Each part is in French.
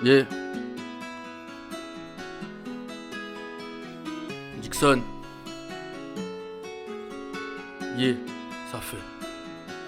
Yeah. Dixon. Yeah, ça fait.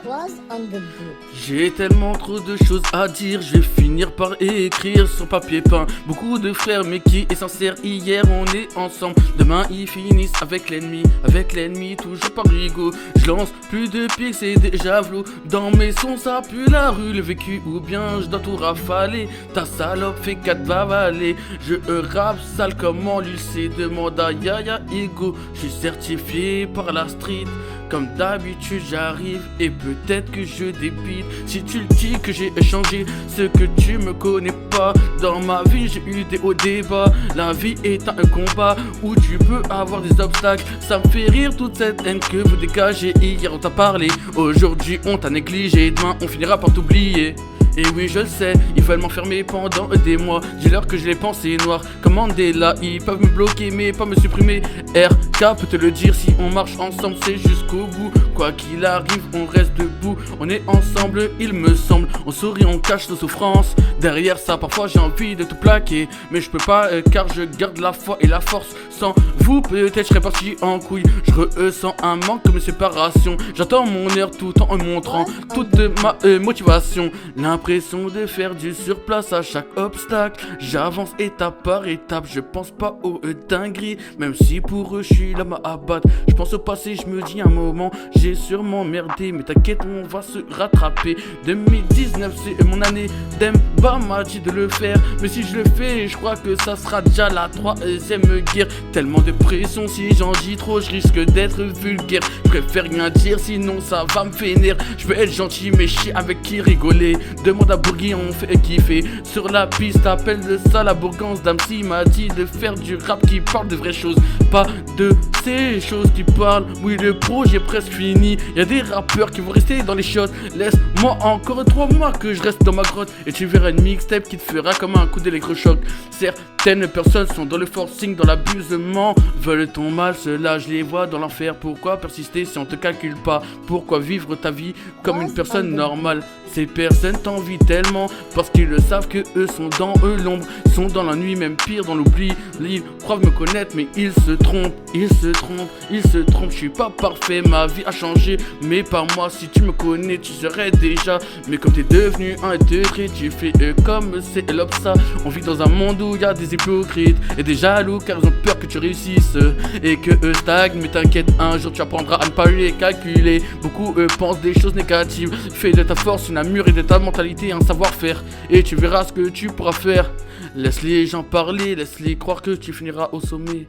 Was on the book. J'ai tellement trop de choses à dire, je vais finir par écrire sur papier peint. Beaucoup de frères, mais qui est sincère? Hier on est ensemble, demain ils finissent avec l'ennemi toujours par rigo. Je lance plus de pics, c'est déjà flou. Dans mes sons ça pue la rue, le vécu ou bien je dois tout rafaler. Ta salope fait 4 bavalés. Je rappe sale comme en lycée, demande à Yaya Ego. Je suis certifié par la street. Comme d'habitude j'arrive et peut-être que je débite. Si tu le dis que j'ai échangé ce que tu me connais pas. Dans ma vie j'ai eu des hauts débats. La vie est un combat où tu peux avoir des obstacles. Ça me fait rire toute cette haine que vous dégagez. Hier on t'a parlé, aujourd'hui on t'a négligé. Demain on finira par t'oublier. Et oui je le sais, ils veulent m'enfermer pendant des mois. Dis-leur que je les pensées noires comme Mandela. Ils peuvent me bloquer mais pas me supprimer. RK peut te le dire, si on marche ensemble c'est jusqu'au bout. Quoi qu'il arrive on reste debout. On est ensemble il me semble. On sourit, on cache nos souffrances. Derrière ça parfois j'ai envie de tout plaquer. Mais je peux pas car je garde la foi et la force. Sans vous peut-être je serais parti en couille. Je ressens un manque comme une séparation. J'attends mon heure tout en montrant toute ma motivation. L'impression de faire du surplace à chaque obstacle. J'avance étape par étape. Je pense pas aux dingueries. Même si pour eux je suis l'homme à abattre. Je pense au passé, je me dis un moment j'ai sûrement merdé. Mais t'inquiète on va se rattraper. 2019 c'est mon année. Demba m'a dit de le faire. Mais si je le fais je crois que ça sera déjà la 3e guerre. Tellement de pression, si j'en dis trop je risque d'être vulgaire. Je préfère rien dire sinon ça va me vénère. Je veux être gentil mais chier avec qui rigoler. Demande à Bourgui, on fait kiffer. Sur la piste, appelle de ça la bourgance. Damsi m'a dit de faire du rap qui parle de vraies choses. Pas de ces choses qui parlent. Oui, le projet est presque fini. Y'a des rappeurs qui vont rester dans les shots. Laisse-moi encore 3 mois que je reste dans ma grotte. Et tu verras une mixtape qui te fera comme un coup d'électrochoc. Certaines personnes sont dans le forcing, dans l'abusement. Veulent ton mal, ceux-là je les vois dans l'enfer. Pourquoi persister si on te calcule pas? Pourquoi vivre ta vie comme une personne normale? Ces personnes t'envient tellement parce qu'ils le savent que eux sont dans l'ombre, sont dans la nuit, même pire dans l'oubli. Ils croient me connaître mais ils se trompent, ils se trompent, ils se trompent. Je suis pas parfait, ma vie a changé, mais pas moi. Si tu me connais tu serais déjà. Mais comme t'es devenu un degré, tu fais comme c'est l'obsa. On vit dans un monde où y a des hypocrites et des jaloux car ils ont peur que tu réussisses et que eux stagnent. Mais t'inquiète, un jour tu apprendras à ne pas les calculer. Beaucoup pensent des choses négatives. Fais de ta force une mur et de ta mentalité un savoir-faire et tu verras ce que tu pourras faire. Laisse les gens parler, laisse-les croire que tu finiras au sommet.